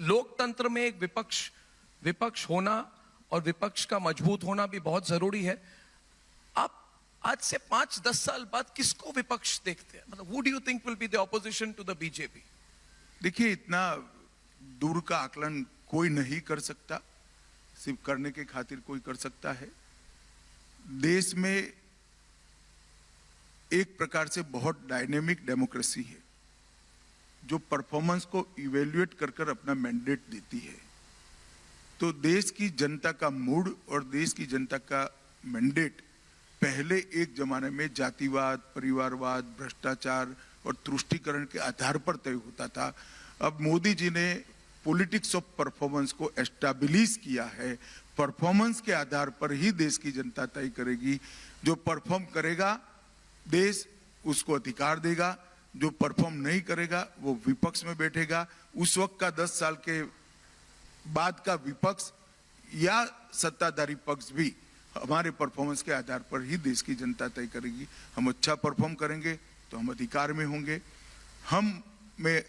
लोकतंत्र में एक विपक्ष होना और विपक्ष का मजबूत होना भी बहुत जरूरी है। आप आज से 5-10 साल बाद किसको विपक्ष देखते हैं? मतलब who do you think will be the opposition to the BJP? देखिए, इतना दूर का आकलन कोई नहीं कर सकता, सिर्फ करने के खातिर कोई कर सकता है। देश में एक प्रकार से बहुत डायनेमिक डेमोक्रेसी है जो परफॉर्मेंस को इवेल्युएट कर कर अपना मैंडेट देती है। तो देश की जनता का मूड और देश की जनता का मैंडेट पहले एक जमाने में जातिवाद, परिवारवाद, भ्रष्टाचार और तुष्टीकरण के आधार पर तय होता था। अब मोदी जी ने पॉलिटिक्स ऑफ परफॉर्मेंस को एस्टैब्लिश किया है। परफॉर्मेंस के आधार पर ही देश की जनता तय करेगी। जो परफॉर्म करेगा देश उसको अधिकार देगा, जो परफॉर्म नहीं करेगा वो विपक्ष में बैठेगा। उस वक्त का 10 साल के बाद का विपक्ष या सत्ताधारी पक्ष भी हमारे परफॉर्मेंस के आधार पर ही देश की जनता तय करेगी। हम अच्छा परफॉर्म करेंगे तो हम अधिकार में होंगे। हम में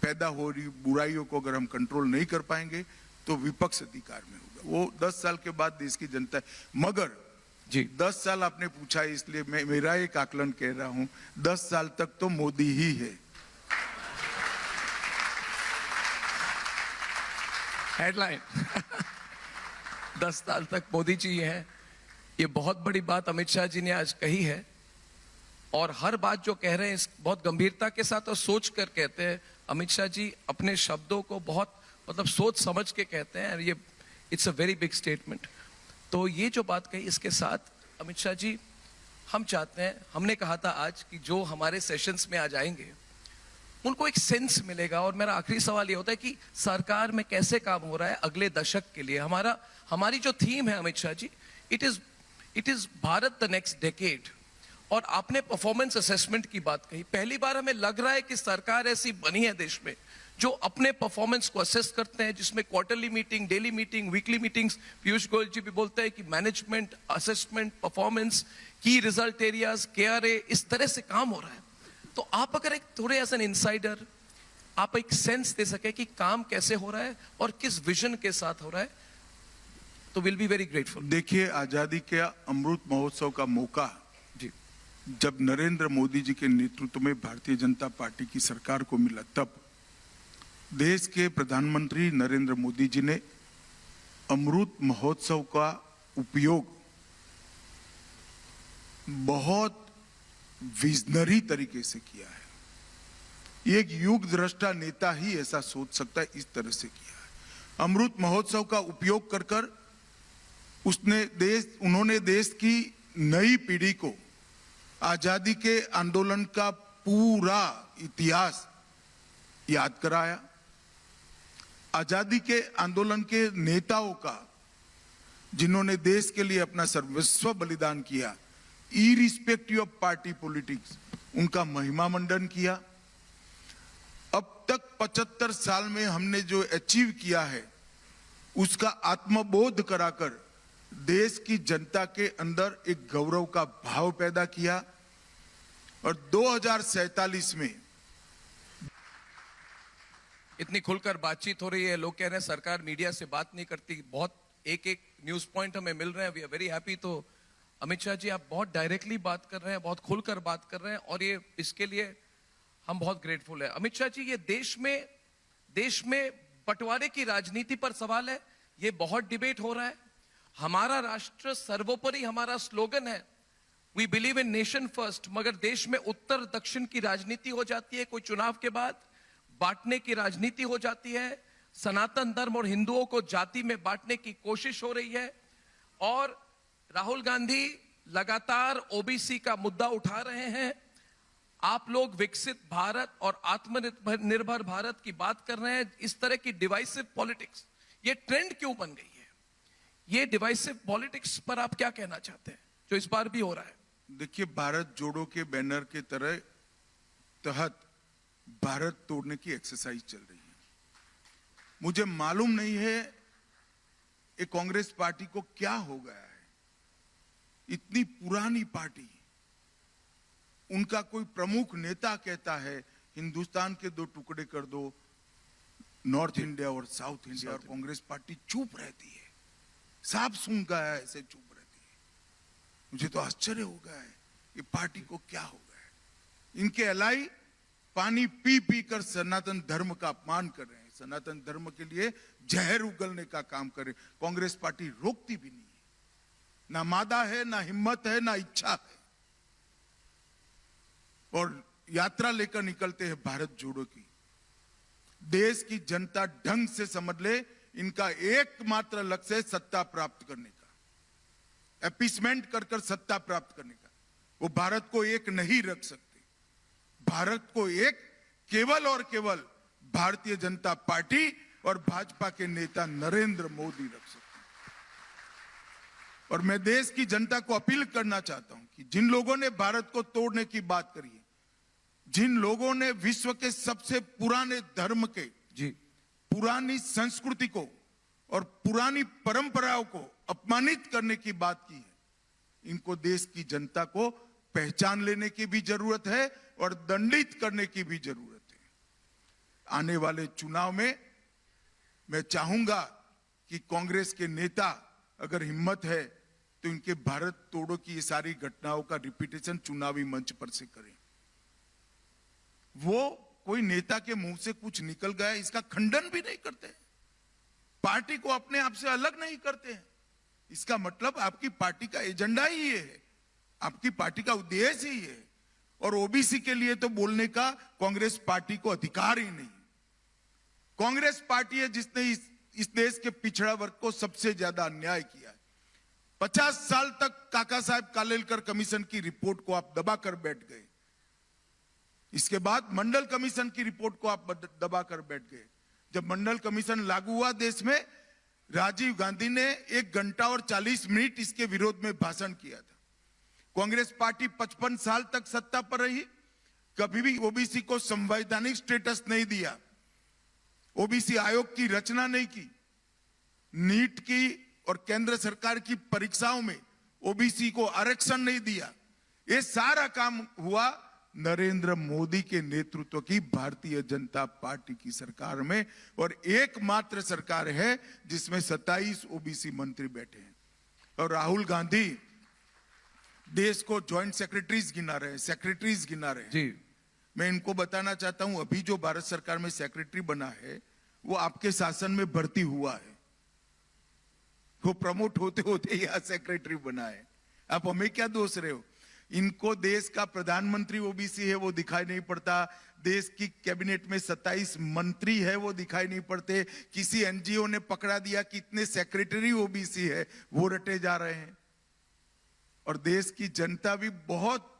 पैदा हो रही बुराइयों को अगर हम कंट्रोल नहीं कर पाएंगे तो विपक्ष अधिकार में होगा। वो 10 साल के बाद देश की जनता, मगर जी 10 साल आपने पूछा है इसलिए मैं मेरा एक आकलन कह रहा हूं, 10 साल तक तो मोदी ही है। हेडलाइन 10 साल तक मोदी जी हैं। ये बहुत बड़ी बात अमित शाह जी ने आज कही है और हर बात जो कह रहे हैं इस बहुत गंभीरता के साथ और सोच कर कहते हैं। अमित शाह जी अपने शब्दों को बहुत मतलब सोच समझ के कहते हैं। ये it's a very big statement. तो ये जो बात कही इसके साथ अमित शाह जी, हम चाहते हैं, हमने कहा था आज कि जो हमारे सेशंस में आ जाएंगे उनको एक सेंस मिलेगा। और मेरा आखिरी सवाल ये होता है कि सरकार में कैसे काम हो रहा है अगले दशक के लिए। हमारी जो थीम है Amit Shah ji, it is Bharat the next decade. और आपने परफॉर्मेंस असेसमेंट की बात कही। पहली बार हमें लग रहा है कि सरकार ऐसी बनी है देश में जो अपने परफॉर्मेंस को असेस करते हैं, जिसमें quarterly meeting, daily meeting, weekly meetings, Piyush Goyal ji भी बोलते हैं कि management, assessment, performance, key result areas, KRA, इस तरह से काम हो रहा है। तो आप अगर एक थोड़े एज एन इनसाइडर आप एक सेंस दे सके कि काम कैसे हो रहा है और किस विजन के साथ हो रहा है, तो विल बी वेरी ग्रेटफुल। देखिए, आजादी के अमृत महोत्सव का मौका जी जब नरेंद्र मोदी जी के नेतृत्व में भारतीय जनता पार्टी की सरकार को मिला, तब देश के प्रधानमंत्री नरेंद्र मोदी जी ने अमृत महोत्सव का उपयोग बहुत विजनरी तरीके से किया है। एक युग दृष्टा नेता ही ऐसा सोच सकता है, इस तरह से किया है। अमृत महोत्सव का उपयोग कर कर उन्होंने देश की नई पीढ़ी को आजादी के आंदोलन का पूरा इतिहास याद कराया। आजादी के आंदोलन के नेताओं का, जिन्होंने देश के लिए अपना सर्वस्व बलिदान किया, इरिस्पेक्टिव ऑफ पार्टी पॉलिटिक्स, उनका महिमा मंडन किया। अब तक 75 साल में हमने जो अचीव किया है उसका आत्मबोध कराकर देश की जनता के अंदर एक गौरव का भाव पैदा किया। और 2047 में इतनी खुलकर बातचीत हो रही है। लोग कह रहे हैं सरकार मीडिया से बात नहीं करती। बहुत एक न्यूज पॉइंट हमें मिल रहे हैं। We are very happy. तो अमित शाह जी, आप बहुत डायरेक्टली बात कर रहे हैं, बहुत खुलकर बात कर रहे हैं और ये इसके लिए हम बहुत ग्रेटफुल है। अमित शाह जी, ये देश में बंटवारे की राजनीति पर सवाल है। ये बहुत डिबेट हो रहा है। हमारा राष्ट्र सर्वोपरि हमारा स्लोगन है, we believe in nation first. मगर देश में उत्तर दक्षिण की राजनीति हो जाती है। कोई चुनाव के बाद बांटने की राजनीति हो जाती है। सनातन धर्म और हिंदुओं को जाति में बांटने की कोशिश हो रही है। और राहुल गांधी लगातार ओबीसी का मुद्दा उठा रहे हैं। आप लोग विकसित भारत और आत्मनिर्भर भारत की बात कर रहे हैं। इस तरह की डिवाइसिव पॉलिटिक्स, ये ट्रेंड क्यों बन गई है? ये डिवाइसिव पॉलिटिक्स पर आप क्या कहना चाहते हैं जो इस बार भी हो रहा है? देखिए, भारत जोड़ो के बैनर के तहत भारत तोड़ने की एक्सरसाइज चल रही है। मुझे मालूम नहीं है ये कांग्रेस पार्टी को क्या हो गया है। इतनी पुरानी पार्टी, उनका कोई प्रमुख नेता कहता है हिंदुस्तान के 2 टुकड़े कर दो, नॉर्थ इंडिया और साउथ इंडिया, और कांग्रेस पार्टी चुप रहती है, सांप सूंघ गया है ऐसे चुप रहती है। मुझे तो आश्चर्य हो गया है ये पार्टी को क्या हो गया है। इनके एलाई पानी पी पी कर सनातन धर्म का अपमान कर रहे हैं, सनातन धर्म के लिए जहर उगलने का काम कर रहे हैं। कांग्रेस पार्टी रोकती भी नहीं है, ना मादा है, ना हिम्मत है, ना इच्छा है, और यात्रा लेकर निकलते हैं भारत जोड़ो की। देश की जनता ढंग से समझ ले, इनका एकमात्र लक्ष्य है सत्ता प्राप्त करने का, एपीसमेंट कर कर सत्ता प्राप्त करने का। वो भारत को एक नहीं रख सकते। भारत को एक केवल और केवल भारतीय जनता पार्टी और भाजपा के नेता नरेंद्र मोदी रख सकते हैं। और मैं देश की जनता को अपील करना चाहता हूं कि जिन लोगों ने भारत को तोड़ने की बात करी है, जिन लोगों ने विश्व के सबसे पुराने धर्म के, जी, पुरानी संस्कृति को और पुरानी परंपराओं को अपमानित करने की बात की है, इनको देश की जनता को पहचान लेने की भी जरूरत है और दंडित करने की भी जरूरत है। आने वाले चुनाव में मैं चाहूंगा कि कांग्रेस के नेता अगर हिम्मत है तो इनके भारत तोड़ो की ये सारी घटनाओं का रिपीटेशन चुनावी मंच पर से करें। वो कोई नेता के मुंह से कुछ निकल गया इसका खंडन भी नहीं करते, पार्टी को अपने आप से अलग नहीं करते हैं। इसका मतलब आपकी पार्टी का एजेंडा ही ये है, आपकी पार्टी का उद्देश्य ही है। और ओबीसी के लिए तो बोलने का कांग्रेस पार्टी को अधिकार ही नहीं। कांग्रेस पार्टी है जिसने इस देश के पिछड़ा वर्ग को सबसे ज्यादा अन्याय किया है। 50 साल तक काका साहब कालेलकर कमीशन की रिपोर्ट को आप दबाकर बैठ गए, इसके बाद मंडल कमीशन की रिपोर्ट को आप दबाकर बैठ गए। जब मंडल कमीशन लागू हुआ देश में, राजीव गांधी ने 1 घंटा और 40 मिनट इसके विरोध में भाषण किया था। कांग्रेस पार्टी 55 साल तक सत्ता पर रही, कभी भी ओबीसी को संवैधानिक स्टेटस नहीं दिया, ओबीसी आयोग की रचना नहीं की, नीट की और केंद्र सरकार की परीक्षाओं में ओबीसी को आरक्षण नहीं दिया। ये सारा काम हुआ नरेंद्र मोदी के नेतृत्व की भारतीय जनता पार्टी की सरकार में, और एकमात्र सरकार है जिसमें 27 ओबीसी मंत्री बैठे हैं। और राहुल गांधी देश को ज्वाइंट सेक्रेटरीज गिना रहे हैं, सेक्रेटरीज गिना रहे हैं। जी, मैं इनको बताना चाहता हूं, अभी जो भारत सरकार में सेक्रेटरी बना है वो आपके शासन में भर्ती हुआ है, वो प्रमोट होते होते यहां सेक्रेटरी बना है। आप हमें क्या दोष रहे हो? इनको देश का प्रधानमंत्री ओबीसी है वो दिखाई नहीं पड़ता, देश की कैबिनेट में 27 मंत्री है वो दिखाई नहीं पड़ते, किसी एनजीओ ने पकड़ा दिया कि इतने सेक्रेटरी ओबीसी है वो रटे जा रहे हैं। और देश की जनता भी बहुत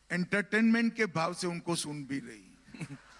एंटरटेनमेंट के भाव से उनको सुन भी रही है।